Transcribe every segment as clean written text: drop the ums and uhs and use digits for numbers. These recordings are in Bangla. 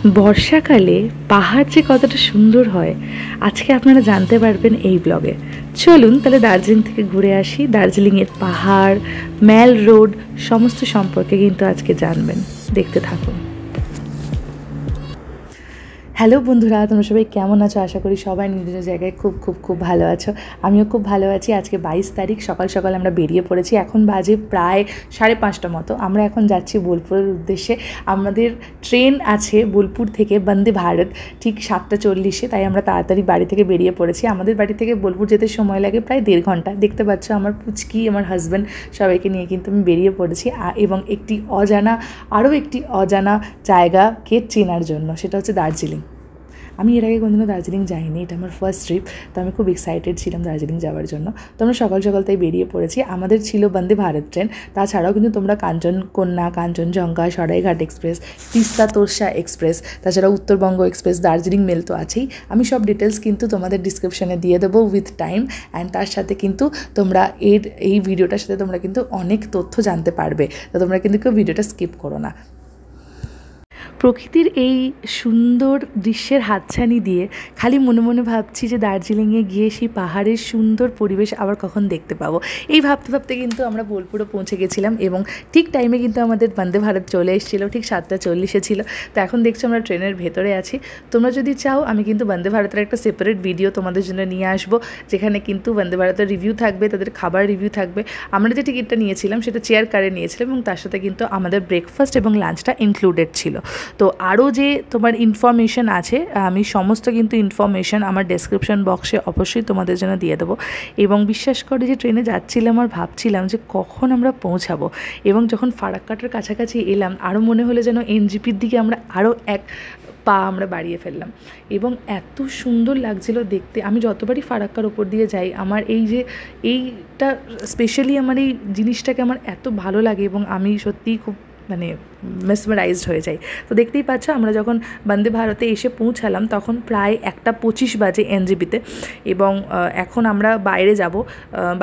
বর্ষাকালে পাহাড় যে কতটা সুন্দর হয় আজকে আপনারা জানতে পারবেন এই ব্লগে। চলুন তাহলে দার্জিলিং থেকে ঘুরে আসি। দার্জিলিংয়ের পাহাড়, ম্যাল রোড সমস্ত সম্পর্কে কিন্তু আজকে জানবেন, দেখতে থাকুন। হ্যালো বন্ধুরা, তোমরা সবাই কেমন আছো? আশা করি সবাই নিজ নিজ জায়গায় খুব খুব খুব ভালো আছো। আমিও খুব ভালো আছি। আজকে 22 তারিখ, সকাল সকাল আমরা বেরিয়ে পড়েছি। এখন বাজে প্রায় 5:30 মতো। আমরা এখন যাচ্ছি বোলপুরের উদ্দেশ্যে। আমাদের ট্রেন আছে বোলপুর থেকে, বন্দে ভারত, ঠিক 7:40-এ। তাই আমরা তাড়াতাড়ি বাড়ি থেকে বেরিয়ে পড়েছি। আমাদের বাড়ি থেকে বোলপুর যেতে সময় লাগে প্রায় 1.5 ঘন্টা। দেখতে পাচ্ছ আমার পুচকি, আমার হাজব্যান্ড, সবাইকে নিয়ে কিন্তু আমি বেরিয়ে পড়েছি এবং আরও একটি অজানা জায়গাকে চেনার জন্য, সেটা হচ্ছে দার্জিলিং। আমি এর আগে কোনোদিনও দার্জিলিং যাইনি, এটা আমার ফার্স্ট ট্রিপ। তো আমি খুব এক্সাইটেড ছিলাম দার্জিলিং যাওয়ার জন্য। তো আমরা সকাল সকাল তাই বেরিয়ে পড়েছি। আমাদের ছিল বন্দে ভারত ট্রেন, তাছাড়াও কিন্তু তোমরা কাঞ্চনকন্যা, কাঞ্চনজঙ্ঘা, সরাইঘাট এক্সপ্রেস, তিস্তা তোরসা এক্সপ্রেস, তাছাড়া উত্তরবঙ্গ এক্সপ্রেস, দার্জিলিং মেল তো আছেই। আমি সব ডিটেলস কিন্তু তোমাদের ডিসক্রিপশানে দিয়ে দেবো উইথ টাইম। অ্যান্ড তার সাথে কিন্তু তোমরা এই ভিডিওটার সাথে তোমরা কিন্তু অনেক তথ্য জানতে পারবে। তো তোমরা কিন্তু কেউ ভিডিওটা স্কিপ করো না। প্রকৃতির এই সুন্দর দৃশ্যের হাতছানি দিয়ে খালি মনে মনে ভাবছি যে দার্জিলিংয়ে গিয়ে সেই পাহাড়ের সুন্দর পরিবেশ আবার কখন দেখতে পাবো। এই ভাবতে ভাবতে কিন্তু আমরা বোলপুরে পৌঁছে গেছিলাম এবং ঠিক টাইমে কিন্তু আমাদের বন্দে ভারত চলে এসেছিলো, ঠিক 7:40-এ ছিল। তো এখন দেখছো আমরা ট্রেনের ভেতরে আছি। তোমরা যদি চাও আমি কিন্তু বন্দে ভারতের একটা সেপারেট ভিডিও তোমাদের জন্য নিয়ে আসবো, যেখানে কিন্তু বন্দে ভারতের রিভিউ থাকবে, তাদের খাবার রিভিউ থাকবে। আমরা যে টিকিটটা নিয়েছিলাম সেটা চেয়ার কারে নিয়েছিলাম এবং তার সাথে কিন্তু আমাদের ব্রেকফাস্ট এবং লাঞ্চটা ইনক্লুডেড ছিল। তো আরও যে তোমার ইনফরমেশন আছে, আমি সমস্ত কিন্তু ইনফরমেশন আমার ডেসক্রিপশন বক্সে অবশ্যই তোমাদের জন্য দিয়ে দেবো। এবং বিশ্বাস করে যে ট্রেনে যাচ্ছিলাম আর ভাবছিলাম যে কখন আমরা পৌঁছাবো, এবং যখন ফারাক্কাটার কাছাকাছি এলাম আরও মনে হলো যেন এনজিপির দিকে আমরা আরও এক পা আমরা বাড়িয়ে ফেললাম। এবং এত সুন্দর লাগছিল দেখতে। আমি যতবারই ফারাক্কার ওপর দিয়ে যাই আমার এইটা স্পেশালি আমার এই জিনিসটাকে আমার এত ভালো লাগে এবং আমি সত্যিই খুব মেসমারাইজড হয়ে যাই। তো দেখতেই পাচ্ছ আমরা যখন বন্দে ভারতে এসে পৌঁছালাম তখন প্রায় 1:25 বাজে এনজেপিতে। এবং এখন আমরা বাইরে যাব,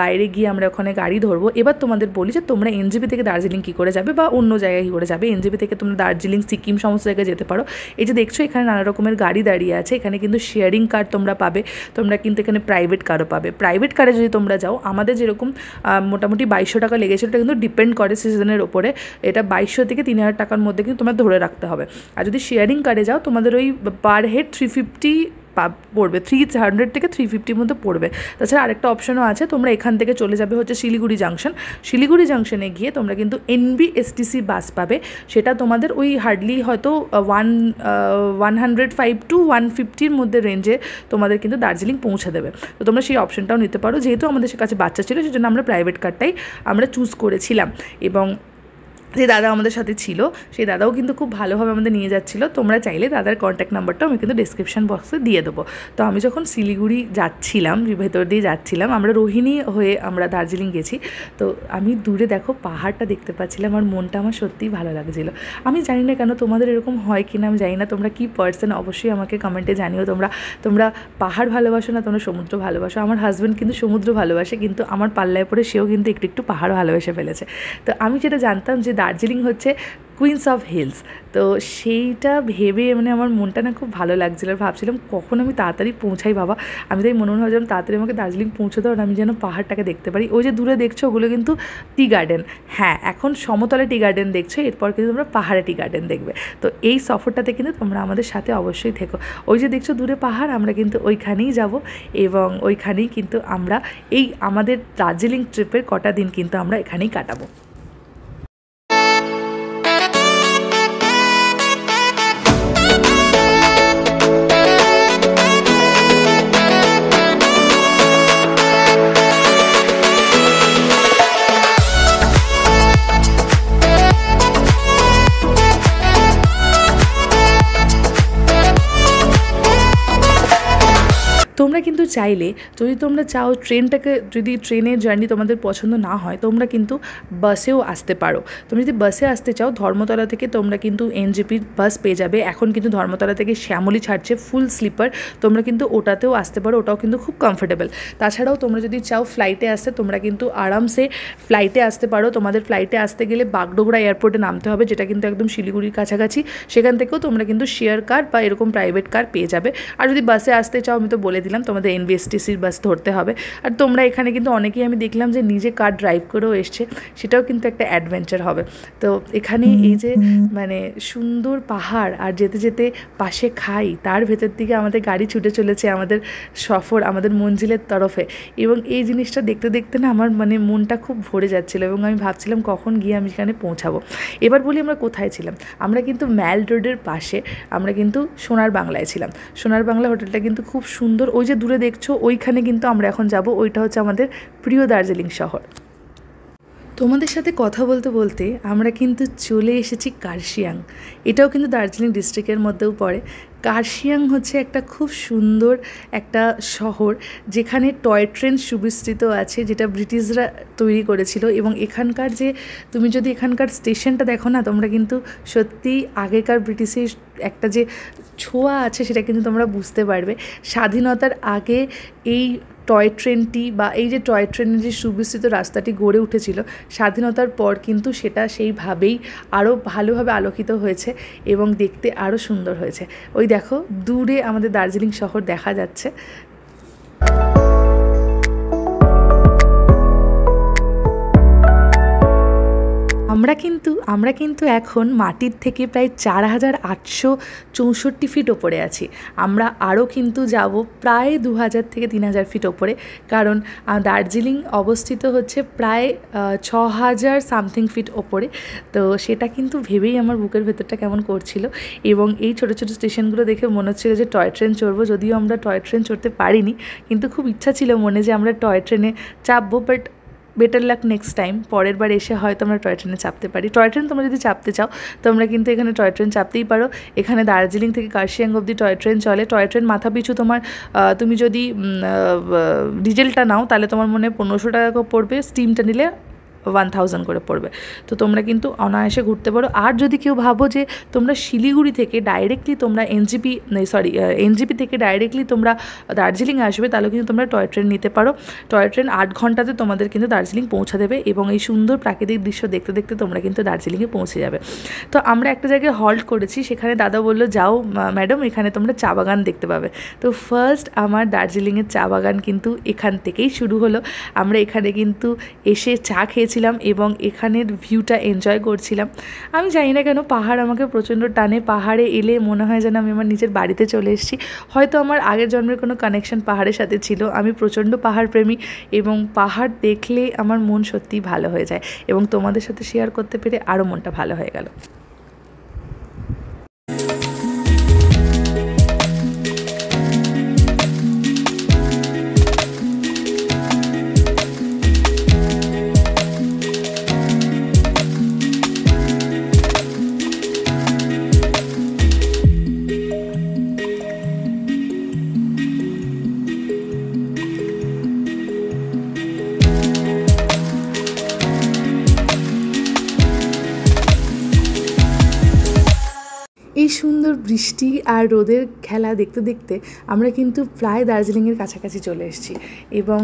বাইরে গিয়ে আমরা ওখানে গাড়ি ধরবো। এবার তোমাদের বলি যে তোমরা এনজেপি থেকে দার্জিলিং কী করে যাবে বা অন্য জায়গায় কী করে যাবে। এনজেপি থেকে তোমরা দার্জিলিং, সিকিম সমস্ত জায়গায় যেতে পারো। এই যে দেখছো এখানে নানা রকমের গাড়ি দাঁড়িয়ে আছে। এখানে কিন্তু শেয়ারিং কার তোমরা পাবে, তোমরা কিন্তু এখানে প্রাইভেট কারও পাবে। প্রাইভেট কারে যদি তোমরা যাও, আমাদের যেরকম মোটামুটি 2200 টাকা লেগেছে, এটা কিন্তু ডিপেন্ড করে সিজনের ওপরে। এটা 2200 থেকে 3000 টাকার মধ্যে কিন্তু তোমার ধরে রাখতে হবে। আর যদি শেয়ারিং কারে যাও তোমাদের ওই পার হেড 350 পড়বে, 300 থেকে 350 মধ্যে পড়বে। তাছাড়া আরেকটা অপশনও আছে, তোমরা এখান থেকে চলে যাবে হচ্ছে শিলিগুড়ি জাংশন। শিলিগুড়ি জাংশনে গিয়ে তোমরা কিন্তু NBSTC বাস পাবে। সেটা তোমাদের ওই হার্ডলি হয়তো 105 to 150-র মধ্যে রেঞ্জে তোমাদের কিন্তু দার্জিলিং পৌঁছে দেবে। তো তোমরা সেই অপশনটাও নিতে পারো। যেহেতু আমাদের কাছে বাচ্চা ছিল সেজন্য আমরা প্রাইভেট কারটাই আমরা চুজ করেছিলাম। এবং যে দাদা আমাদের সাথে ছিল সেই দাদাও কিন্তু খুব ভালোভাবে আমাদের নিয়ে যাচ্ছিলো। তোমরা চাইলে দাদার কন্ট্যাক্ট নাম্বারটাও আমি কিন্তু ডিসক্রিপশান বক্সে দিয়ে দেবো। তো আমি যখন শিলিগুড়ি যাচ্ছিলাম, ভেতর দিয়ে যাচ্ছিলাম, আমরা রোহিণী হয়ে আমরা দার্জিলিং গেছি। তো আমি দূরে দেখো পাহাড়টা দেখতে পাচ্ছিলাম আর মনটা আমার সত্যিই ভালো লাগছিলো। আমি জানি না কেন, তোমাদের এরকম হয় কি না আমি জানি না। তোমরা কি পার্সন অবশ্যই আমাকে কমেন্টে জানিও। তোমরা পাহাড় ভালোবাসো না তোমরা সমুদ্র ভালোবাসো। আমার হাজব্যান্ড কিন্তু সমুদ্র ভালোবাসে, কিন্তু আমার পাল্লায় পড়ে সেও কিন্তু একটু পাহাড় ভালোবেসে ফেলেছে। তো আমি যেটা জানতাম যে দার্জিলিং হচ্ছে কুইন্স অফ হিলস, তো সেইটা ভেবে আমার মনটা না খুব ভালো লাগছিলো। আর ভাবছিলাম কখন আমি তাড়াতাড়ি পৌঁছাই বাবা। আমি তাই মনে ভাবছিলাম তাড়াতাড়ি আমাকে দার্জিলিং পৌঁছে দাও আর আমি যেন পাহাড়টাকে দেখতে পারি। ওই যে দূরে দেখছো ওগুলো কিন্তু টি গার্ডেন। হ্যাঁ, এখন সমতলে টি গার্ডেন দেখছো, এরপর কিন্তু তোমরা পাহাড়ে টি গার্ডেন দেখবে। তো এই সফরটাতে কিন্তু তোমরা আমাদের সাথে অবশ্যই থেকো। ওই যে দেখছো দূরে পাহাড়, আমরা কিন্তু ওইখানেই যাব এবং ওইখানেই কিন্তু আমরা এই আমাদের দার্জিলিং ট্রিপের কটা দিন কিন্তু আমরা এখানেই কাটাবো। তোমরা কিন্তু চাইলে যদি তোমরা চাও যদি ট্রেনের জার্নি তোমাদের পছন্দ না হয় তোমরা কিন্তু বাসেও আসতে পারো। তুমি যদি বাসে আসতে চাও ধর্মতলা থেকে তোমরা কিন্তু এনজেপির বাস পেয়ে যাবে। এখন কিন্তু ধর্মতলা থেকে শ্যামলী ছাড়ছে ফুল স্লিপার, তোমরা কিন্তু ওটাতেও আসতে পারো, ওটাও কিন্তু খুব কমফোর্টেবল। তাছাড়াও তোমরা যদি চাও ফ্লাইটে আসতে তোমরা কিন্তু আরামসে ফ্লাইটে আসতে পারো। তোমাদের ফ্লাইটে আসতে গেলে বাগডোগরা এয়ারপোর্টে নামতে হবে, যেটা কিন্তু একদম শিলিগুড়ির কাছাকাছি। সেখান থেকেও তোমরা কিন্তু শেয়ার কার বা এরকম প্রাইভেট কার পেয়ে যাবে। আর যদি বাসে আসতে চাও আমি তো বলে দিলাম তোমাদের এনবিএসটিসির বাস ধরতে হবে। আর তোমরা এখানে কিন্তু অনেকেই আমি দেখলাম যে নিজে কার ড্রাইভ করেও এসছে, সেটাও কিন্তু একটা অ্যাডভেঞ্চার হবে। তো এখানে এই যে মানে সুন্দর পাহাড় আর যেতে যেতে পাশে খাই, তার ভেতর দিকে আমাদের গাড়ি ছুটে চলেছে আমাদের সফর আমাদের মঞ্জিলের তরফে। এবং এই জিনিসটা দেখতে দেখতে না আমার মানে মনটা খুব ভরে যাচ্ছিলো এবং আমি ভাবছিলাম কখন গিয়ে আমি সেখানে পৌঁছাবো। এবার বলি আমরা কোথায় ছিলাম। আমরা কিন্তু ম্যাল রোডের পাশে আমরা কিন্তু সোনার বাংলায় ছিলাম। সোনার বাংলা হোটেলটা কিন্তু খুব সুন্দর, ওই যে দূরে দেখছো ওইখানে কিন্তু আমরা এখন যাব। ওইটা হচ্ছে আমাদের প্রিয় দার্জিলিং শহর। তোমাদের সাথে কথা বলতে বলতে আমরা কিন্তু চলে এসেছি কার্শিয়াং। এটাও কিন্তু দার্জিলিং ডিস্ট্রিক্টের মধ্যেও পড়ে। কার্শিয়াং হচ্ছে একটা খুব সুন্দর একটা শহর যেখানে টয় ট্রেন সুবিস্তৃত আছে, যেটা ব্রিটিশরা তৈরি করেছিল। এবং এখানকার যে তুমি যদি এখানকার স্টেশনটা দেখো না, তোমরা কিন্তু সত্যিই আগেকার ব্রিটিশের একটা যে ছোঁয়া আছে সেটা কিন্তু তোমরা বুঝতে পারবে। স্বাধীনতার আগে এই টয় ট্রেনটি বা এই যে টয় ট্রেনের যে সুবিস্তৃত রাস্তাটি গড়ে উঠেছিল, স্বাধীনতার পর কিন্তু সেটা সেইভাবেই আরও ভালোভাবে আলোকিত হয়েছে এবং দেখতে আরও সুন্দর হয়েছে। ওই দেখো দূরে আমাদের দার্জিলিং শহর দেখা যাচ্ছে। আমরা কিন্তু এখন মাটির থেকে প্রায় 4864 ফিট ওপরে আছি। আমরা আরও কিন্তু যাব প্রায় 2000 থেকে 3000 ফিট ওপরে, কারণ দার্জিলিং অবস্থিত হচ্ছে প্রায় 6000 সামথিং ফিট ওপরে। তো সেটা কিন্তু ভেবেই আমার বুকের ভেতরটা কেমন করছিল। এবং এই ছোটো ছোটো স্টেশনগুলো দেখে মনে হচ্ছিল যে টয় ট্রেন চড়বো, যদিও আমরা টয় ট্রেন চড়তে পারিনি, কিন্তু খুব ইচ্ছা ছিল মনে যে আমরা টয় ট্রেনে চাপবো। But better luck next time, পরের বার এসে হয়তো আমরা টয় ট্রেনে চাপতে পারি। টয় ট্রেন তোমরা যদি চাপতে চাও তোমরা কিন্তু এখানে টয় ট্রেন চাপতেই পারো। এখানে দার্জিলিং থেকে কার্শিয়াং অবধি টয় ট্রেন চলে। টয় ট্রেন মাথা পিছু তোমার তুমি যদি ডিজেলটা নাও তাহলে তোমার মনে 1500 টাকা পড়বে, স্টিমটা নিলে 1000 করে পড়বে। তো তোমরা কিন্তু অনায়াসে ঘুরতে পারো। আর যদি কেউ ভাবো যে তোমরা শিলিগুড়ি থেকে ডাইরেক্টলি তোমরা এনজেপি থেকে ডাইরেক্টলি তোমরা দার্জিলিং আসবে, তাহলে কিন্তু তোমরা টয় ট্রেন নিতে পারো। টয় ট্রেন 8 ঘন্টাতে তোমাদের কিন্তু দার্জিলিং পৌঁছা দেবে এবং এই সুন্দর প্রাকৃতিক দৃশ্য দেখতে দেখতে তোমরা কিন্তু দার্জিলিংয়ে পৌঁছে যাবে। তো আমরা একটা জায়গায় হল্ট করেছি, সেখানে দাদা বললো যাও ম্যাডাম, এখানে তোমরা চা বাগান দেখতে পাবে। তো ফার্স্ট আমার দার্জিলিংয়ের চা বাগান কিন্তু এখান থেকেই শুরু হলো। আমরা এখানে কিন্তু এসে চা খেয়েছিলাম এবং এখানের ভিউটা এনজয় করছিলাম। আমি জানি না কেন পাহাড় আমাকে প্রচণ্ড টানে। পাহাড়ে এলে মনে হয় যেন আমি আমার নিজের বাড়িতে চলে এসেছি। হয়তো আমার আগের জন্মের কোনো কানেকশন পাহাড়ের সাথে ছিল। আমি প্রচণ্ড পাহাড় প্রেমী এবং পাহাড় দেখলে আমার মন সত্যিই ভালো হয়ে যায় এবং তোমাদের সাথে শেয়ার করতে পেরে আরও মনটা ভালো হয়ে গেল। এই সুন্দর বৃষ্টি আর রোদের খেলা দেখতে দেখতে আমরা কিন্তু প্রায় দার্জিলিংয়ের কাছাকাছি চলে এসেছি এবং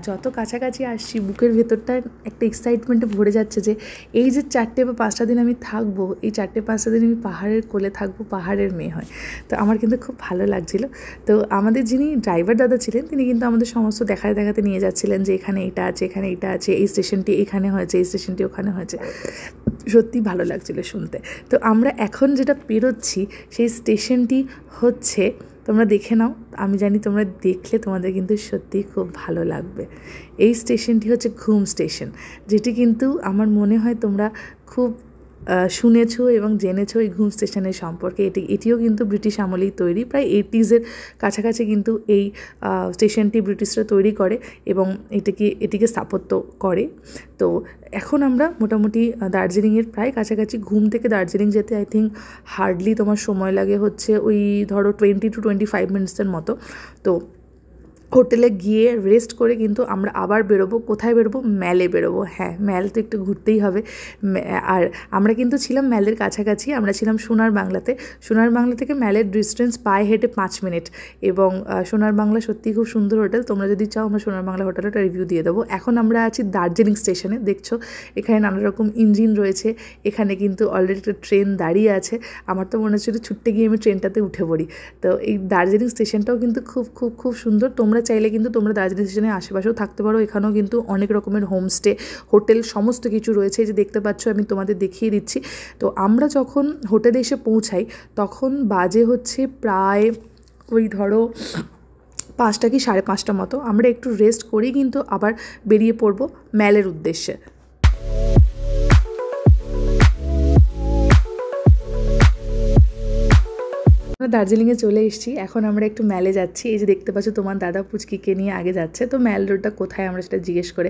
যত কাছাকাছি আসছি বুকের ভেতরটা একটা এক্সাইটমেন্টে ভরে যাচ্ছে যে এই যে 4 বা 5টা দিন আমি থাকবো, এই 4-5টা দিন আমি পাহাড়ের কোলে থাকবো, পাহাড়ের মেয়ে হয়। তো আমার কিন্তু খুব ভালো লাগছিলো। তো আমাদের যিনি ড্রাইভার দাদা ছিলেন তিনি কিন্তু আমাদের সমস্ত দেখাতে নিয়ে যাচ্ছিলেন যে এখানে এটা আছে, এখানে এটা আছে, এই স্টেশনটি এখানে হয়েছে, এই স্টেশনটি ওখানে হয়েছে। সত্যি ভালো লাগছিলো শুনতে। তো আমরা এখন যেটা পেরোচ্ছি সেই স্টেশনটি হচ্ছে, তোমরা দেখে নাও, আমি জানি তোমরা দেখলে তোমাদের কিন্তু সত্যিই খুব ভালো লাগবে। এই স্টেশনটি হচ্ছে ঘুম স্টেশন, যেটি কিন্তু আমার মনে হয় তোমরা খুব শুনেছো এবং জেনেছো এই ঘুম স্টেশনের সম্পর্কে। এটিও কিন্তু ব্রিটিশ আমলেই তৈরি, প্রায় 80s কাছাকাছি কিন্তু এই স্টেশনটি ব্রিটিশরা তৈরি করে এবং এটিকে স্থাপত্য করে। তো এখন আমরা মোটামুটি দার্জিলিংয়ের প্রায় কাছাকাছি। ঘুম থেকে দার্জিলিং যেতে আই থিঙ্ক হার্ডলি তোমার সময় লাগে হচ্ছে ওই ধরো 20 to 25 মিনিটসের মতো। তো হোটেলে গিয়ে রেস্ট করে কিন্তু আমরা আবার বেরোবো। কোথায় বেরোবো? ম্যালে বেরোবো। হ্যাঁ, ম্যাল তো একটু ঘুরতেই হবে। আর আমরা কিন্তু ছিলাম ম্যালের কাছাকাছি, আমরা ছিলাম সোনার বাংলাতে। সোনার বাংলা থেকে ম্যালের ডিস্টেন্স পায়ে হেঁটে 5 মিনিট। এবং সোনার বাংলা সত্যিই খুব সুন্দর হোটেল। তোমরা যদি চাও আমরা সোনার বাংলা হোটেলের একটা রিভিউ দিয়ে দেবো। এখন আমরা আছি দার্জিলিং স্টেশনে। দেখছো এখানে নানা রকম ইঞ্জিন রয়েছে, এখানে কিন্তু অলরেডি একটা ট্রেন দাঁড়িয়ে আছে। আমার তো মনে হচ্ছিল ছুটতে গিয়ে আমি ট্রেনটাতে উঠে পড়ি। তো এই দার্জিলিং স্টেশনটাও কিন্তু খুব খুব খুব সুন্দর। তোমরা চাইলে কিন্তু তোমরা দার্জিলিং স্টেশনের আশেপাশেও থাকতে পারো। এখানেও কিন্তু অনেক রকমের হোমস্টে, হোটেল সমস্ত কিছু রয়েছে। এই যে দেখতে পাচ্ছ আমি তোমাদের দেখিয়ে দিচ্ছি। তো আমরা যখন হোটেলে এসে পৌঁছাই তখন বাজে হচ্ছে প্রায় ওই ধরো 5টা কি 5:30 মতো। আমরা একটু রেস্ট করেই কিন্তু আবার বেরিয়ে পড়বো ম্যালের উদ্দেশ্যে। দার্জিলিংয়ে চলে এসেছি, এখন আমরা একটু ম্যালে যাচ্ছি। এই যে দেখতে পাচ্ছ তোমার দাদা পুচকিকে নিয়ে আগে যাচ্ছে। তো ম্যাল রোডটা কোথায় আমরা সেটা জিজ্ঞেস করে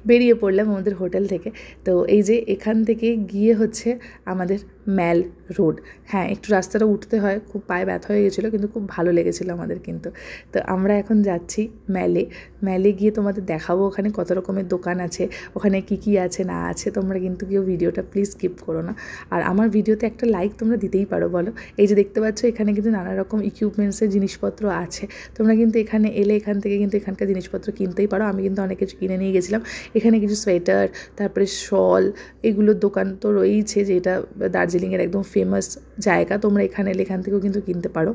বেরিয়ে পড়লাম আমাদের হোটেল থেকে। তো এই যে এখান থেকে গিয়ে হচ্ছে আমাদের ম্যাল রোড। হ্যাঁ, একটু রাস্তাটা উঠতে হয়, খুব পায়ে ব্যথা হয়ে গেছিলো, কিন্তু খুব ভালো লেগেছিলো আমাদের কিন্তু। তো আমরা এখন যাচ্ছি ম্যালে গিয়ে তোমাদের দেখাবো ওখানে কত রকমের দোকান আছে, ওখানে কি আছে না আছে। তোমরা কিন্তু কেউ ভিডিওটা প্লিজ স্কিপ করো না। আর আমার ভিডিওতে একটা লাইক তোমরা দিতেই পারো বলো। এই যে দেখতে পাচ্ছ এখানে কিন্তু নানা রকম ইকুইপমেন্টসের জিনিসপত্র আছে। তোমরা কিন্তু এখানে এলে এখান থেকে কিন্তু এখানকার জিনিসপত্র কিনতেই পারো। আমি কিন্তু অনেক কিছু কিনে নিয়ে গেছিলাম। এখানে কিছু সোয়েটার, তারপরে শল, এগুলোর দোকান তো রয়েইছে, যেটা দার্জিলিংয়ের একদম ফেমাস জায়গা। তোমরা এখানে এলে এখান থেকেও কিন্তু কিনতে পারো।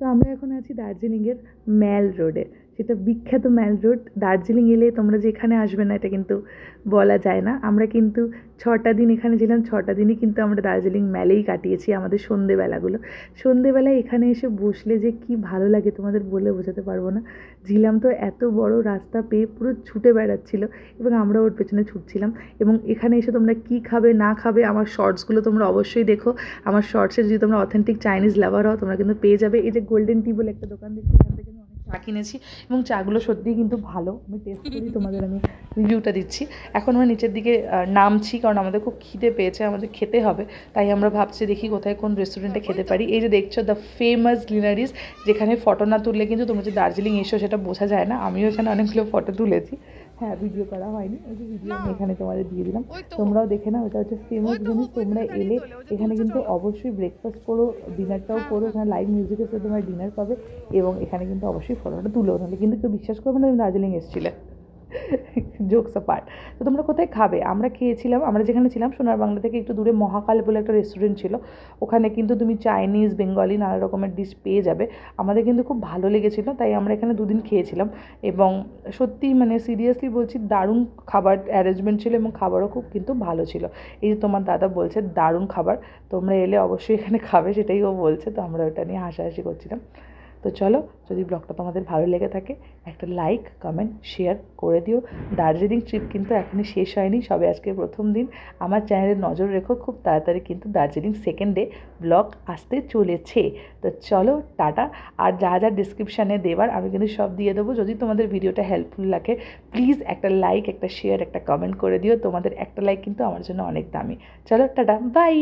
তো আমরা এখন আছি দার্জিলিংয়ের ম্যাল রোডে, সেটা বিখ্যাত ম্যাল রোড। দার্জিলিং এলে তোমরা যে এখানে আসবে না এটা কিন্তু বলা যায় না। আমরা কিন্তু 6টা দিন এখানে ছিলাম, 6টা দিনই কিন্তু আমরা দার্জিলিং ম্যালেই কাটিয়েছি আমাদের সন্ধেবেলাগুলো। সন্ধেবেলায় এখানে এসে বসলে যে কি ভালো লাগে তোমাদের বলে বোঝাতে পারবো না। ঝিলাম তো এত বড় রাস্তা পেয়ে পুরো ছুটে বেড়াচ্ছিল এবং আমরা ওর পেছনে ছুটছিলাম। এবং এখানে এসে তোমরা কি খাবে না খাবে আমার শর্টসগুলো তোমরা অবশ্যই দেখো। আমার শর্টসে যদি তোমরা অথেন্টিক চাইনিজ লাভার হও তোমরা কিন্তু পেয়ে যাবে। এই যে গোল্ডেন টি বলে একটা দোকান দেখছি, এখান থেকে আমি অনেক চা কিনেছি এবং চাগুলো সত্যিই কিন্তু ভালো। আমি টেস্ট করি, তোমাদের আমি রিভিউটা দিচ্ছি। এখন আমরা নিচের দিকে নামছি কারণ আমাদের খুব খিদে পেয়েছে, আমাদের খেতে হবে। তাই আমরা ভাবছি দেখি কোথায় কোন রেস্টুরেন্টে খেতে পারি। এই যে দেখছো দ্য ফেমাস গ্লিনারিজ, যেখানে ফটো না তুললে কিন্তু তোমরা যে দার্জিলিং এসো সেটা বোঝা যায় না। আমিও এখানে অনেকগুলো ফটো তুলেছি। হ্যাঁ, ভিডিও করা হয়নি, ওই যে ভিডিও আমি এখানে তোমাদের দিয়ে দিলাম, তোমরাও দেখে নাও। ওটা হচ্ছে ফেমাস জিনিস। তোমরা এলে এখানে কিন্তু অবশ্যই ব্রেকফাস্ট করো, ডিনারটাও করো। এখানে লাইভ মিউজিকের সাথে তোমরা ডিনার পাবে এবং এখানে কিন্তু অবশ্যই ফটোটা তুলেও, নাহলে কিন্তু কেউ বিশ্বাস করবে না তুমি দার্জিলিং এসেছিলে। Jokes apart. তো তোমরা কোথায় খাবে? আমরা খেয়েছিলাম, আমরা যেখানে ছিলাম সোনার বাংলা থেকে একটু দূরে মহাকাল বলে একটা রেস্টুরেন্ট ছিল। ওখানে কিন্তু তুমি চাইনিজ, বেঙ্গলি নানা রকমের ডিশ পেয়ে যাবে। আমাদের কিন্তু খুব ভালো লেগেছিলো, তাই আমরা এখানে 2 দিন খেয়েছিলাম। এবং সত্যিই মানে সিরিয়াসলি বলছি দারুণ খাবার অ্যারেঞ্জমেন্ট ছিল এবং খাবারও খুব কিন্তু ভালো ছিল। এই যে তোমার দাদা বলছে দারুণ খাবার, তোমরা এলে অবশ্যই এখানে খাবে, সেটাই ও বলছে। তো আমরা ওটা নিয়ে হাসাহাসি করছিলাম। তো চলো, যদি ব্লগটা তোমাদের ভালো লেগে থাকে একটা লাইক, কমেন্ট, শেয়ার করে দিও। দার্জিলিং ট্রিপ কিন্তু এখনই শেষ হয়নি, সবে আজকে প্রথম দিন। আমার চ্যানেলে নজর রেখো, খুব তাড়াতাড়ি কিন্তু দার্জিলিং সেকেন্ড ডে ব্লগ আসতে চলেছে। তো চলো টাটা। আর যা যা ডিসক্রিপশানে দেবার আমি কিন্তু সব দিয়ে দেবো। যদি তোমাদের ভিডিওটা হেল্পফুল লাগে প্লিজ একটা লাইক, একটা শেয়ার, একটা কমেন্ট করে দিও। তোমাদের একটা লাইক কিন্তু আমার জন্য অনেক দামি। চলো টাটা, বাই।